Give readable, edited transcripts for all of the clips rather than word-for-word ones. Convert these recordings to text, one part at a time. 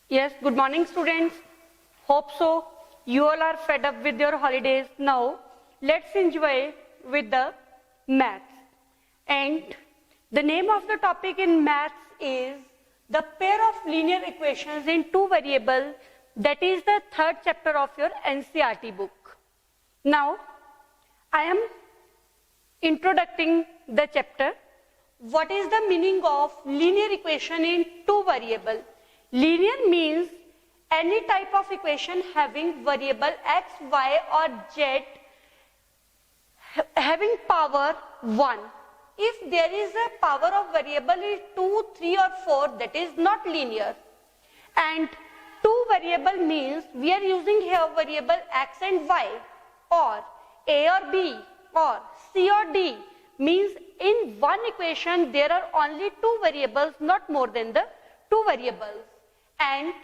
Yes, good morning students. Hope so. You all are fed up with your holidays. Now, let's enjoy with the maths. And the name of the topic in maths is the pair of linear equations in two variables. That is the third chapter of your NCERT book. Now, I am introducing the chapter. What is the meaning of linear equation in two variables? Linear means any type of equation having variable x, y or z having power 1. If there is a power of variable is 2, 3 or 4, that is not linear. And two variable means we are using here variable x and y, or a or b or c or d, means in one equation there are only two variables, not more than the two variables. And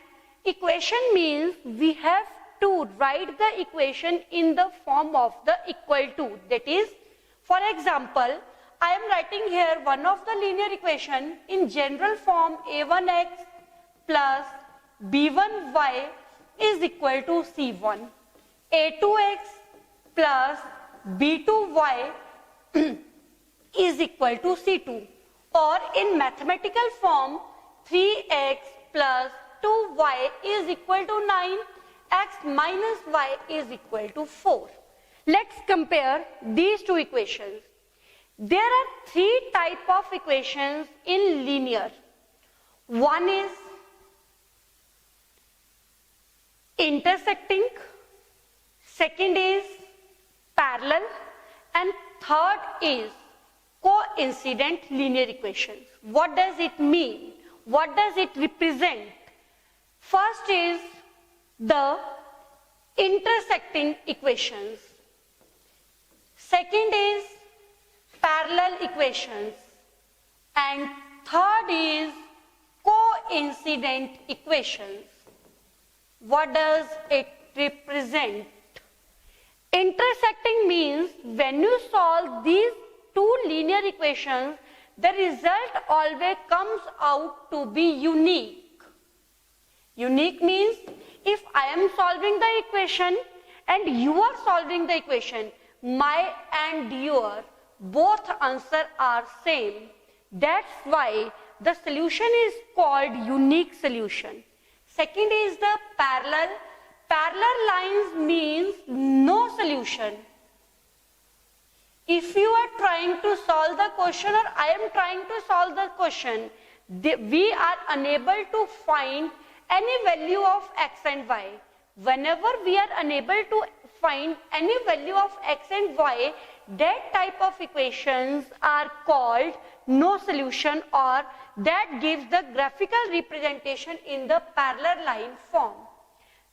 equation means we have to write the equation in the form of the equal to. That is, for example, I am writing here one of the linear equation in general form a1x plus b1y is equal to c1, a2x plus b2y is equal to c2, or in mathematical form 3x plus 2y is equal to 9, x minus y is equal to 4. Let's compare these two equations. There are three types of equations in linear. One is intersecting, second is parallel, and third is coincident linear equations. What does it mean? What does it represent? First is the intersecting equations. Second is parallel equations. And third is coincident equations. What does it represent? Intersecting means when you solve these two linear equations, the result always comes out to be unique. Unique means if I am solving the equation and you are solving the equation, my and your both answer are same. That's why the solution is called unique solution. Second is the parallel. Parallel lines means no solution. If you are trying to solve the question or I am trying to solve the question, we are unable to find any value of x and y. Whenever we are unable to find any value of x and y, that type of equations are called no solution, or that gives the graphical representation in the parallel line form.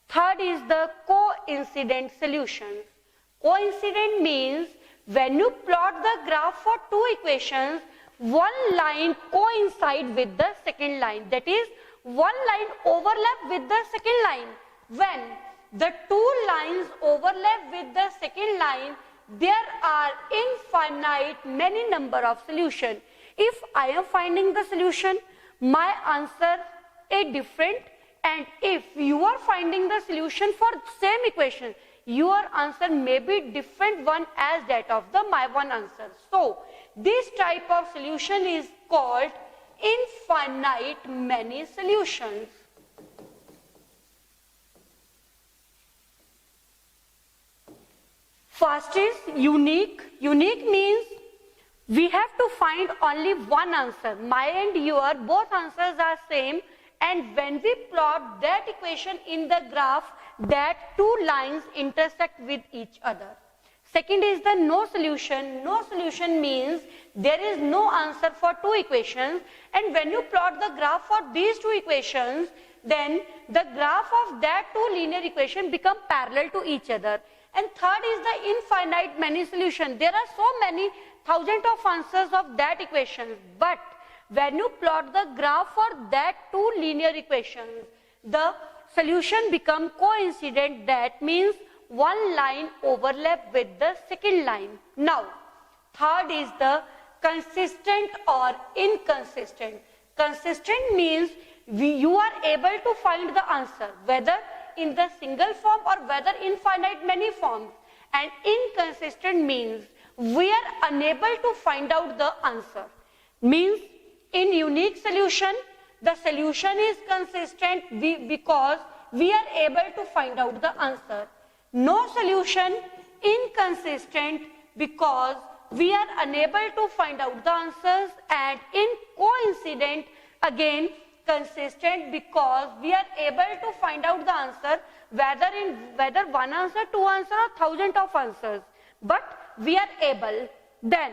Third is the coincident solutions. Coincident means when you plot the graph for two equations, one line coincides with the second line. That is, one line overlaps with the second line. When the two lines overlap with the second line, there are infinite many number of solutions. If I am finding the solution, my answer is different, and if you are finding the solution for same equation, your answer may be different one as that of the my one answer. So this type of solution is called infinite many solutions. First is unique. Unique means we have to find only one answer. My and your both answers are same, and when we plot that equation in the graph, that two lines intersect with each other. Second is the no solution. No solution means there is no answer for two equations, and when you plot the graph for these two equations, then the graph of that two linear equations become parallel to each other. And third is the infinite many solution. There are so many thousands of answers of that equation, but when you plot the graph for that two linear equations, the solution become coincident. That means one line overlap with the second line. Now, third is the consistent or inconsistent. Consistent means you are are able to find the answer, whether in the single form or whether infinite many forms. And inconsistent means we are unable to find out the answer. Means in unique solution, the solution is consistent because we are able to find out the answer. No solution, inconsistent because we are unable to find out the answers, and in coincident, again consistent because we are able to find out the answer whether one answer, two answer or thousand of answers, but we are able. Then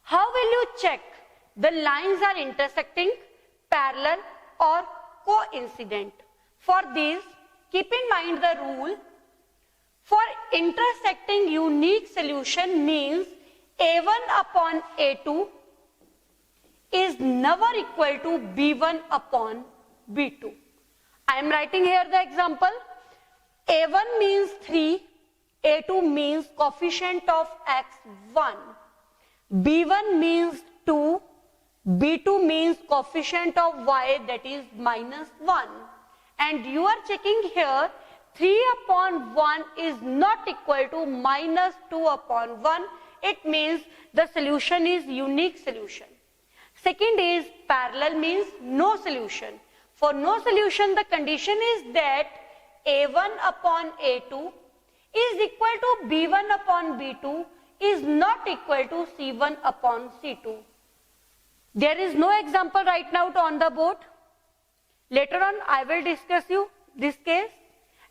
how will you check the lines are intersecting, parallel or coincident? For this, keep in mind the rule. For intersecting unique solution means A1 upon A2 is never equal to B1 upon B2. I am writing here the example. A1 means 3, A2 means coefficient of x 1, B1 means 2, B2 means coefficient of y, that is minus 1. And you are checking here 3 upon 1 is not equal to minus 2 upon 1. It means the solution is unique solution. Second is parallel, means no solution. For no solution, the condition is that A1 upon A2 is equal to B1 upon B2 is not equal to C1 upon C2. There is no example right now on the board. Later on, I will discuss you this case.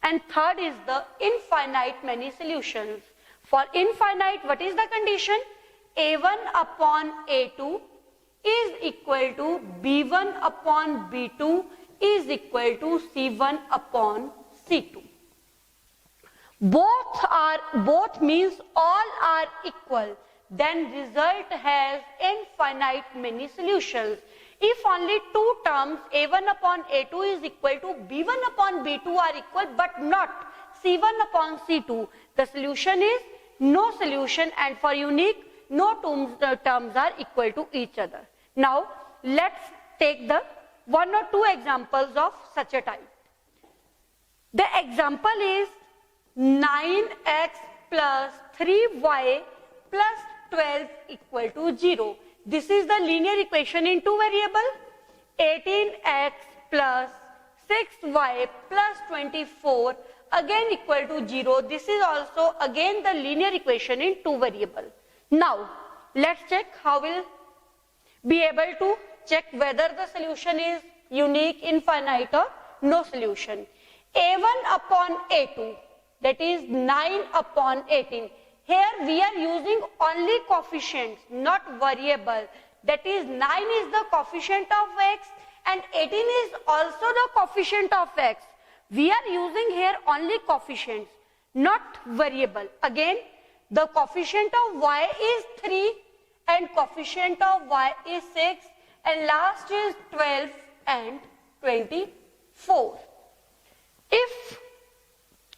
And third is the infinite many solutions. For infinite, what is the condition? A1 upon A2 is equal to B1 upon B2 is equal to C1 upon C2. Both means all are equal. Then result has infinite many solutions. If only two terms A1 upon A2 is equal to B1 upon B2 are equal but not C1 upon C2, the solution is no solution, and for unique, no terms are equal to each other. Now, let's take the one or two examples of such a type. The example is 9x plus 3y plus 12 equal to 0. This is the linear equation in two variable. 18x plus 6y plus 24 again equal to 0. This is also again the linear equation in two variable. Now, let's check how we'll be able to check whether the solution is unique, infinite or no solution. A1 upon A2, that is 9 upon 18. Here we are using only coefficients, not variable. That is 9 is the coefficient of x and 18 is also the coefficient of x. We are using here only coefficients, not variable. Again, the coefficient of y is 3 and coefficient of y is 6 and last is 12 and 24. If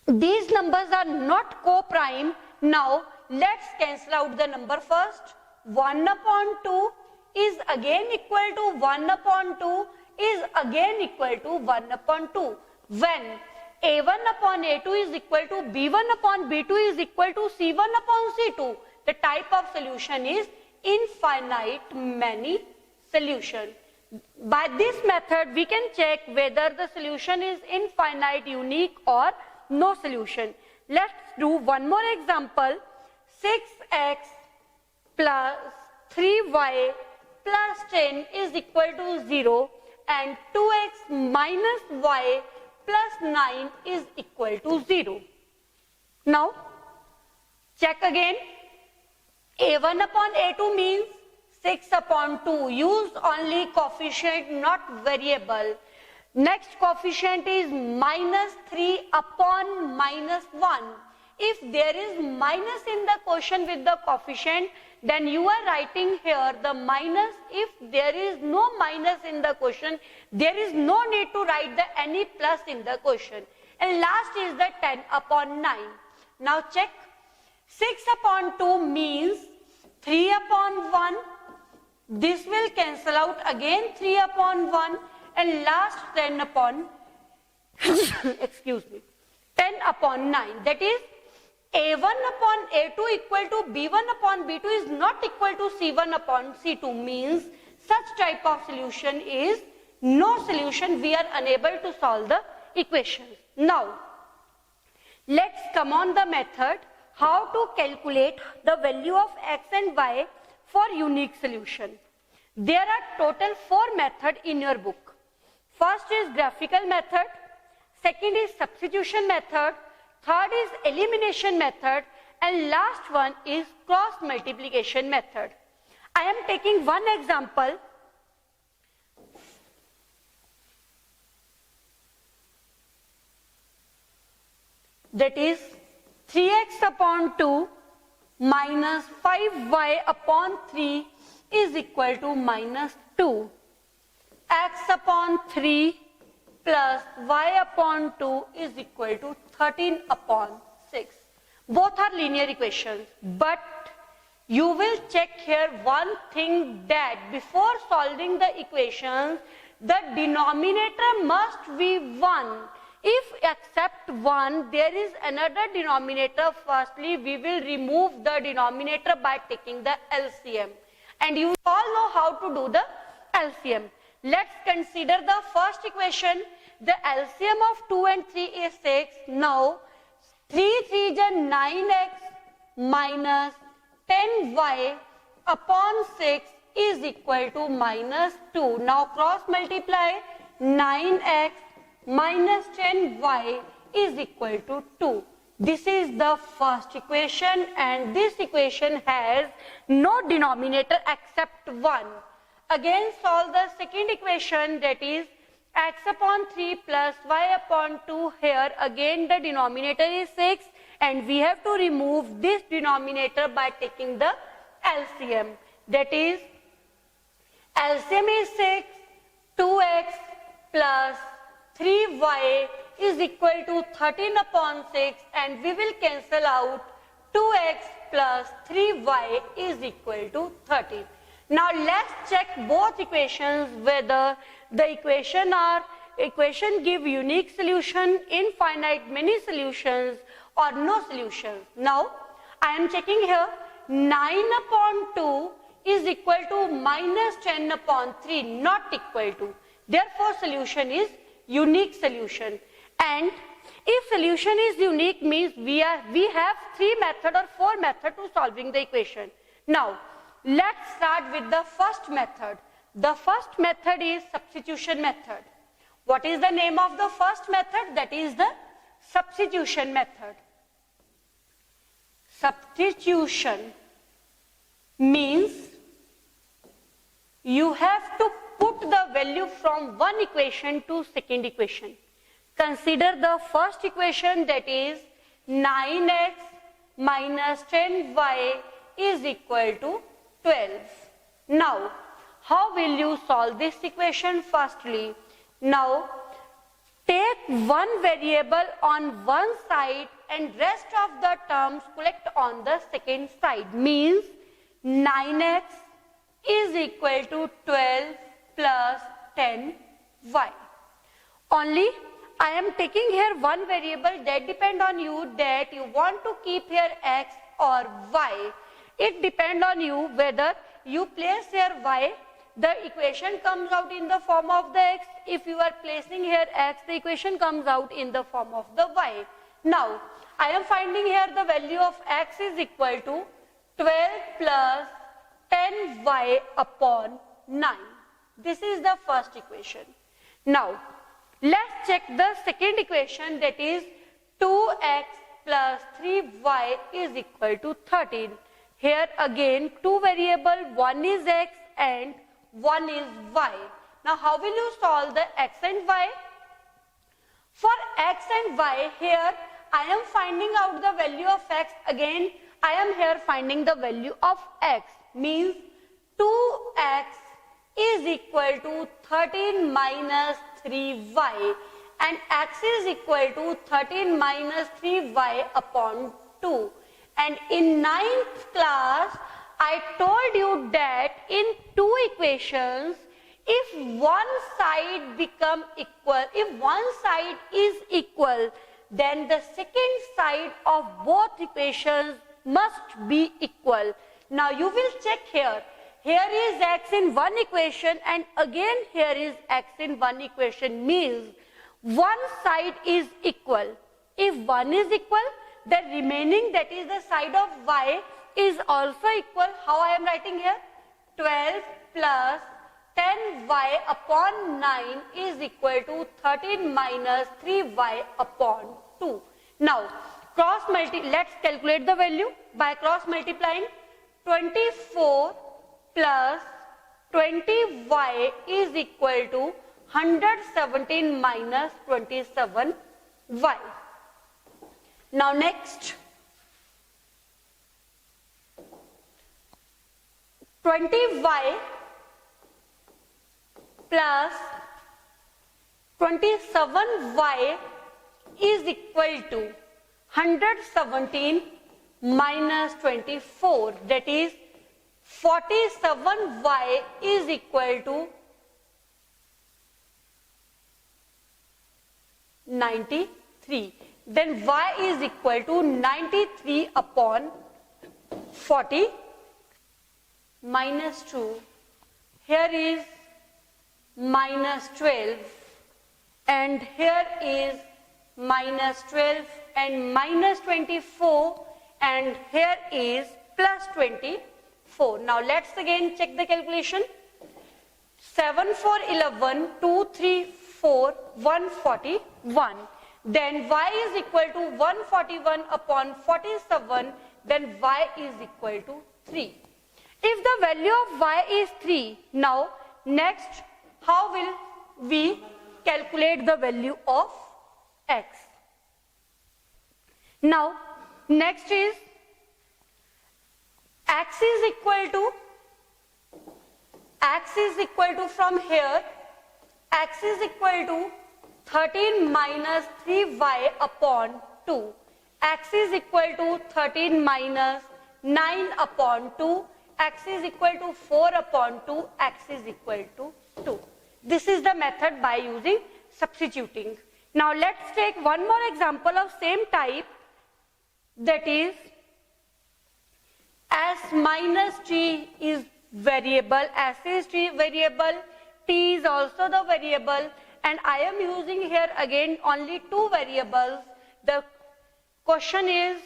these numbers are not co-prime, now let's cancel out the number first. 1 upon 2 is again equal to 1 upon 2 is again equal to 1 upon 2. When A1 upon A2 is equal to B1 upon B2 is equal to C1 upon C2, the type of solution is infinite many solution. By this method, we can check whether the solution is infinite, unique or no solution. Let's do one more example. 6x plus 3y plus 10 is equal to 0 and 2x minus y plus 9 is equal to 0. Now, check again. A1 upon A2 means 6 upon 2. Use only coefficient, not variable. Next coefficient is minus 3 upon minus 1. If there is minus in the quotient with the coefficient, then you are writing here the minus. If there is no minus in the quotient, there is no need to write the any plus in the quotient. And last is the 10 upon 9. Now check. 6 upon 2 means 3 upon 1. This will cancel out again 3 upon 1. and last 10 upon excuse me, 10 upon 9. That is, A1 upon A2 equal to B1 upon B2 is not equal to C1 upon C2, means such type of solution is no solution. We are unable to solve the equations. Now, let's come on the method how to calculate the value of x and y for unique solution. There are total 4 methods in your book. First is graphical method, second is substitution method, third is elimination method, and last one is cross multiplication method. I am taking one example. That is 3x upon 2 minus 5y upon 3 is equal to minus 2. X upon 3 plus y upon 2 is equal to 13 upon 6. Both are linear equations, but you will check here one thing, that before solving the equations, the denominator must be 1. If except 1, there is another denominator. Firstly, we will remove the denominator by taking the LCM. And you all know how to do the LCM. Let's consider the first equation. The LCM of 2 and 3 is 6. Now, 3 is 9x minus 10y upon 6 is equal to minus 2. Now, cross multiply 9x minus 10y is equal to 2. This is the first equation, and this equation has no denominator except 1. Again, solve the second equation, that is x upon 3 plus y upon 2. Here again the denominator is 6, and we have to remove this denominator by taking the LCM. That is, LCM is 6, 2x plus 3y is equal to 13 upon 6, and we will cancel out 2x plus 3y is equal to 13. Now let's check both equations whether the equation give unique solution, infinite many solutions, or no solutions. Now I am checking here, 9 upon 2 is equal to minus 10 upon 3, not equal to. Therefore solution is unique solution. And if solution is unique, means we have 3 method or 4 method to solving the equation. Now let's start with the first method. The first method is substitution method. What is the name of the first method? That is the substitution method. Substitution means you have to put the value from one equation to second equation. Consider the first equation, that is 9x minus 10y is equal to 12. Now, how will you solve this equation? Firstly, now take one variable on one side and rest of the terms collect on the second side. Means 9x is equal to 12 plus 10y. Only I am taking here one variable, that depend on you, that you want to keep here x or y. It depend on you whether you place here y, the equation comes out in the form of the x. If you are placing here x, the equation comes out in the form of the y. Now, I am finding here the value of x is equal to 12 plus 10y upon 9. This is the first equation. Now, let's check the second equation, that is 2x plus 3y is equal to 13. Here again 2 variable, one is x and one is y. Now how will you solve the x and y? For x and y, here I am finding out the value of x. Again I am here finding the value of x. Means 2x is equal to 13 minus 3y, and x is equal to 13 minus 3y upon 2. And in 9th class, I told you that in two equations, if one side become equal, if one side is equal, then the second side of both equations must be equal. Now you will check here. Here is x in one equation and again here is x in one equation, means one side is equal. If one is equal, the remaining, that is the side of y, is also equal. How I am writing here? 12 plus 10y upon 9 is equal to 13 minus 3y upon 2. Now, let's calculate the value by cross multiplying. 24 plus 20y is equal to 117 minus 27y. Now next, 20y plus 27y is equal to 117 minus 24, that is 47y is equal to 93. Then y is equal to 93 upon 40 minus 2. Here is minus 12 and here is minus 12 and minus 24 and here is plus 24. Now let's again check the calculation. 7 4 11, 2 3 4, 141. Then y is equal to 141 upon 47, then y is equal to 3. If the value of y is 3, now next, how will we calculate the value of x? Now, next is x is equal to from here, x is equal to 13 minus 3y upon 2. X is equal to 13 minus 9 upon 2. X is equal to 4 upon 2. X is equal to 2. This is the method by using substituting. Now let's take one more example of same type, that is s minus t is variable, s is t variable, t is also the variable, and I am using here again only two variables. The question is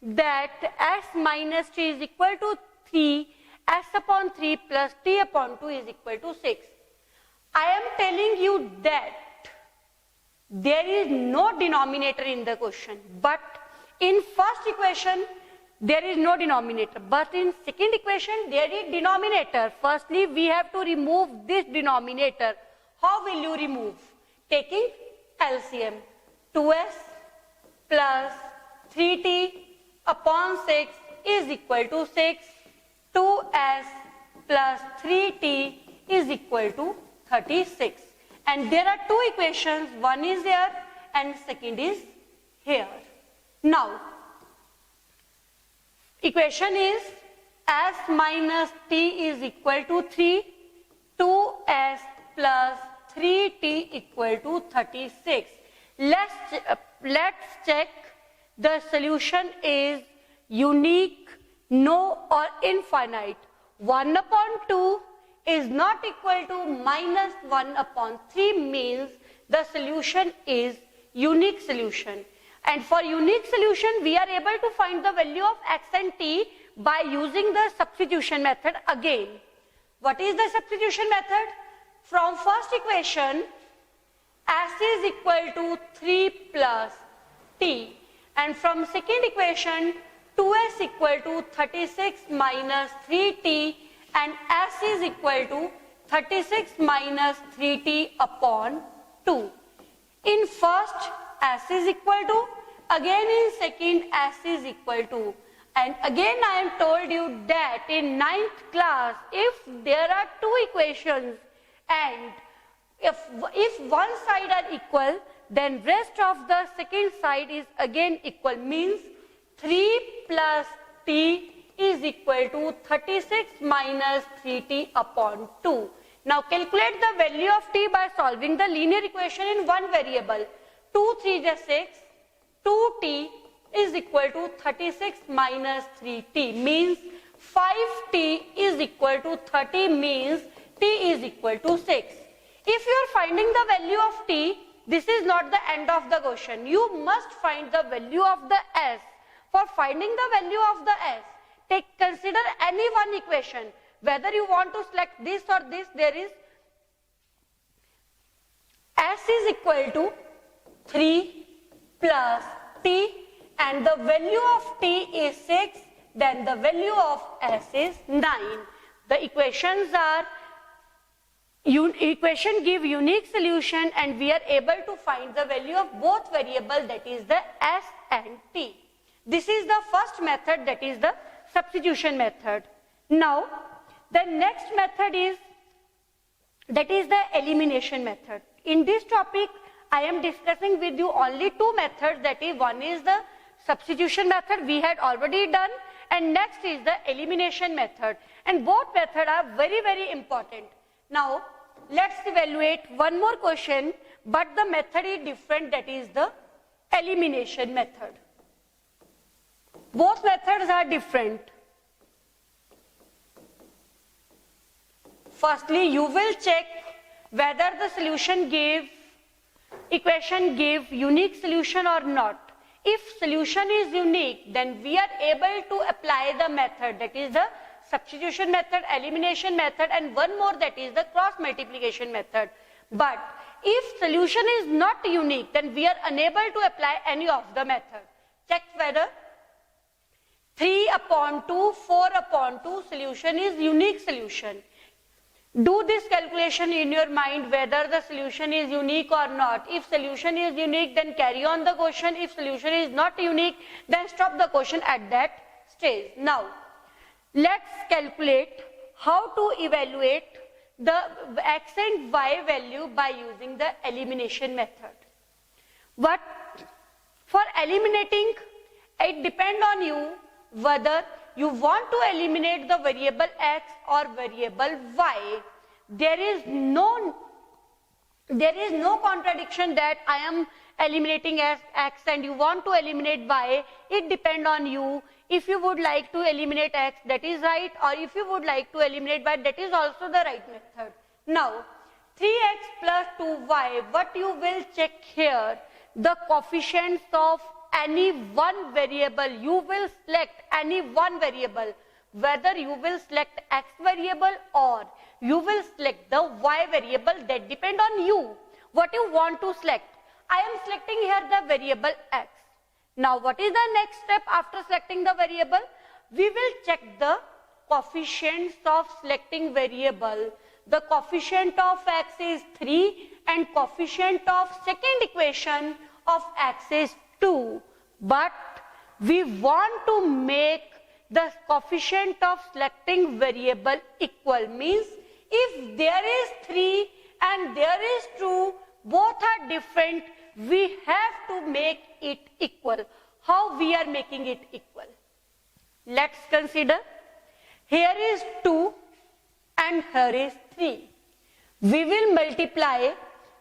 that s minus t is equal to 3, s upon 3 plus t upon 2 is equal to 6. I am telling you that there is no denominator in the question, but in first equation there is no denominator, but in second equation there is denominator. Firstly, we have to remove this denominator. How will you remove? Taking LCM. 2s plus 3t upon 6 is equal to 6. 2s plus 3t is equal to 36. And there are two equations, one is here and second is here. Now, equation is s minus t is equal to 3, 2s plus 3t equal to 36. Let's check the solution is unique, no or infinite. 1 upon 2 is not equal to minus 1 upon 3 means the solution is unique solution. And for unique solution, we are able to find the value of x and t by using the substitution method again. What is the substitution method? From first equation, s is equal to 3 plus t. And from second equation, 2s equal to 36 minus 3t and s is equal to 36 minus 3t upon 2. In first, s is equal to, again in second, s is equal to. And again I am told you that in 9th class, if there are two equations and if one side are equal, then rest of the second side is again equal, means 3 plus t is equal to 36 minus 3t upon 2. Now calculate the value of t by solving the linear equation in one variable. 2 3 is 6. 2t is equal to 36 minus 3t means 5t is equal to 30 means t is equal to 6. If you are finding the value of t, this is not the end of the question. You must find the value of the s. For finding the value of the s, consider any one equation. Whether you want to select this or this, there is s is equal to 3 plus t and the value of t is 6, then the value of s is 9. The equations are equation give unique solution and we are able to find the value of both variable, that is the s and t. This is the first method, that is the substitution method. Now the next method is, that is the elimination method. In this topic I am discussing with you only two methods, that is one is the substitution method we had already done, and next is the elimination method, and both methods are very, very important. Now let's evaluate one more question, but the method is different, that is the elimination method. Both methods are different. Firstly, you will check whether the equation gave unique solution or not. If solution is unique, then we are able to apply the method, that is the substitution method, elimination method, and one more, that is the cross multiplication method. But if solution is not unique, then we are unable to apply any of the method. Check whether 3 upon 2, 4 upon 2 solution is unique solution. Do this calculation in your mind whether the solution is unique or not. If solution is unique, then carry on the question. If solution is not unique, then stop the question at that stage. Now let's calculate how to evaluate the x and y value by using the elimination method. But for eliminating, it depends on you whether you want to eliminate the variable x or variable y. There is no contradiction that I am eliminating x and you want to eliminate y. It depends on you. If you would like to eliminate x, that is right, or if you would like to eliminate y, that is also the right method. Now 3x plus 2y, what you will check here, the coefficients of any one variable. You will select any one variable, whether you will select x variable or you will select the y variable, that depend on you what you want to select. I am selecting here the variable x. Now what is the next step after selecting the variable? We will check the coefficients of selecting variable. The coefficient of x is 3 and coefficient of second equation of x is 2, but we want to make the coefficient of selecting variable equal, means if there is 3 and there is 2, both are different, we have to make it equal. How we are making it equal? Let's consider. Here is 2 and here is 3. We will multiply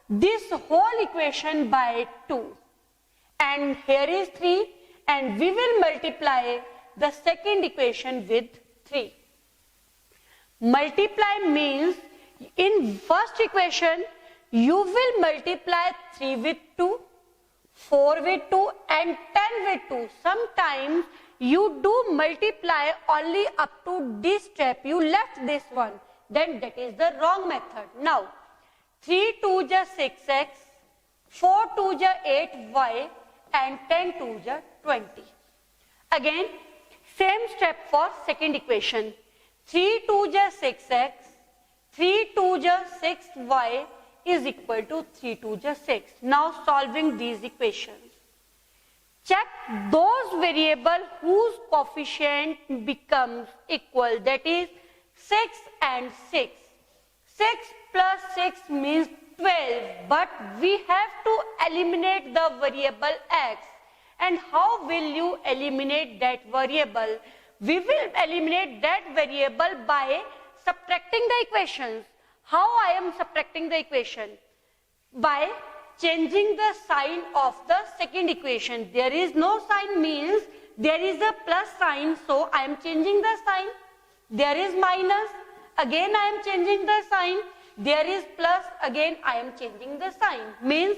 this whole equation by 2. And here is 3 and we will multiply the second equation with 3. Multiply means in first equation you will multiply 3 with 2, 4 with 2 and 10 with 2. Sometimes you do multiply only up to this step, you left this one, then that is the wrong method. Now 3 2 ja 6x, 4 2 ja 8y and 10 2 ja 20. Again same step for second equation. 3 2 ja 6x, 3 2 ja 6y is equal to 3 2 ja 6. Now solving these equations. Check those variables whose coefficient becomes equal, that is 6 and 6. 6 plus 6 means 12, but we have to eliminate the variable x. And how will you eliminate that variable? We will eliminate that variable by subtracting the equations. How I am subtracting the equation? By changing the sign of the second equation. There is no sign means there is a plus sign, so I am changing the sign. There is minus, again I am changing the sign. There is plus, again I am changing the sign. Means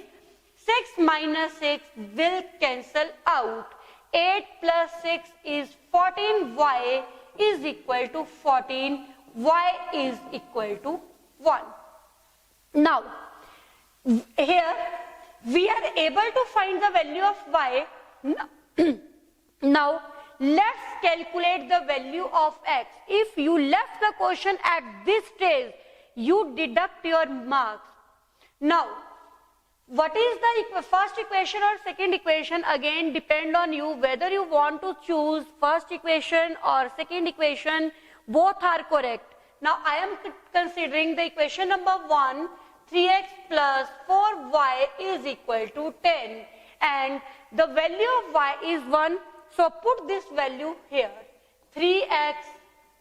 6 minus 6 will cancel out. 8 plus 6 is 14, y is equal to 14, y is equal to 1. Now, here we are able to find the value of y. Now, let's calculate the value of x. If you left the question at this stage, you deduct your marks. Now, what is the first equation or second equation? Again, depend on you whether you want to choose first equation or second equation. Both are correct. Now, I am considering the equation number 1, 3x plus 4y is equal to 10. And the value of y is 1. So, put this value here. 3x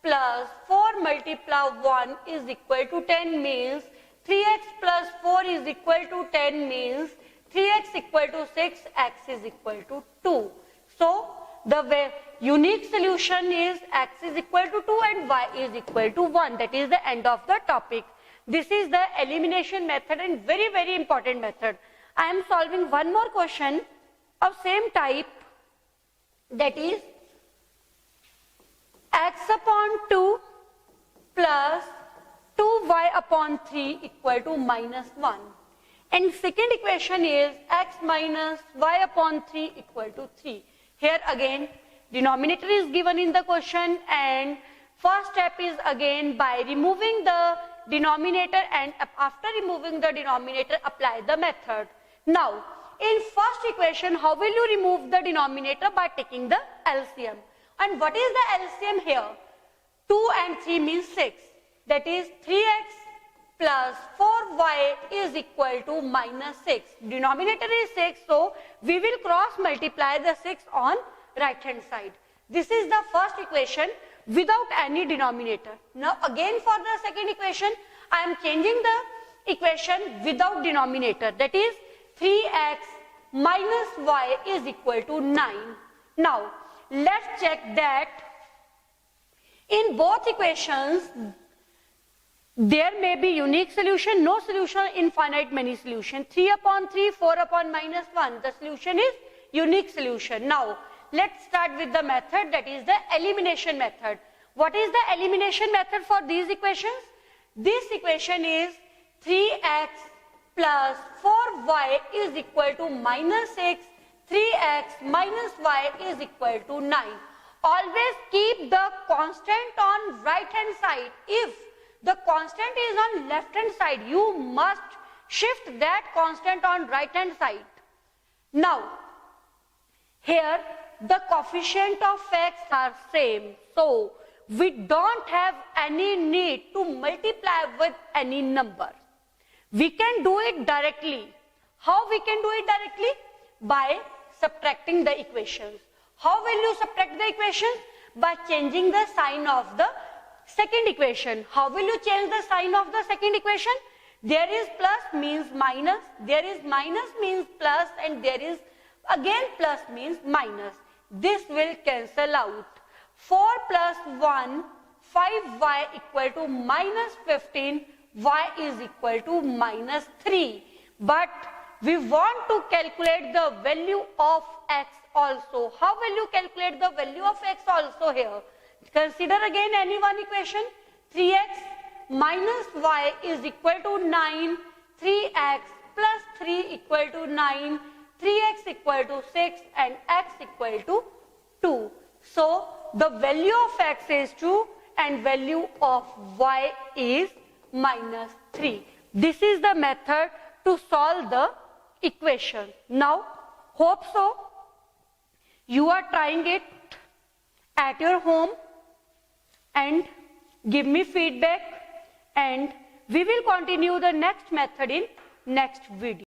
plus 4 multiply 1 is equal to 10 means 3x plus 4 is equal to 10 means 3x equal to 6, x is equal to 2. So, the unique solution is x is equal to 2 and y is equal to 1. That is the end of the topic. This is the elimination method and very, very important method. I am solving one more question of same type, that is x upon 2 plus 2y upon 3 equal to minus 1. And second equation is x minus y upon 3 equal to 3. Here again, denominator is given in the question, and first step is again by removing the denominator, and after removing the denominator, apply the method. Now, in first equation, how will you remove the denominator? By taking the LCM. And what is the LCM here? 2 and 3 means 6. That is 3x plus 4y is equal to minus 6. Denominator is 6, so we will cross multiply the 6 on right hand side. This is the first equation without any denominator. Now again for the second equation, I am changing the equation without denominator. That is 3x minus y is equal to 9. Now let's check that in both equations there may be unique solution, no solution, infinite many solution. 3 upon 3, 4 upon minus 1. The solution is unique solution. Now, let's start with the method, that is the elimination method. What is the elimination method for these equations? This equation is 3x plus 4y is equal to minus 6. 3x minus y is equal to 9. Always keep the constant on right hand side. If the constant is on left hand side, you must shift that constant on right hand side. Now, here the coefficient of x are same, so we don't have any need to multiply with any number. We can do it directly. How we can do it directly? By subtracting the equations. How will you subtract the equations? By changing the sign of the second equation. How will you change the sign of the second equation? There is plus means minus, there is minus means plus, and there is again plus means minus. This will cancel out. 4 plus 1, 5y equal to minus 15, y is equal to minus 3. But we want to calculate the value of x also. How will you calculate the value of x also here? Consider again any one equation. 3x minus y is equal to 9. 3x plus 3 equal to 9. 3x equal to 6 and x equal to 2. So, the value of x is 2 and value of y is minus 3. This is the method to solve the equation. Now, hope so you are trying it at your home and give me feedback, and we will continue the next method in next video.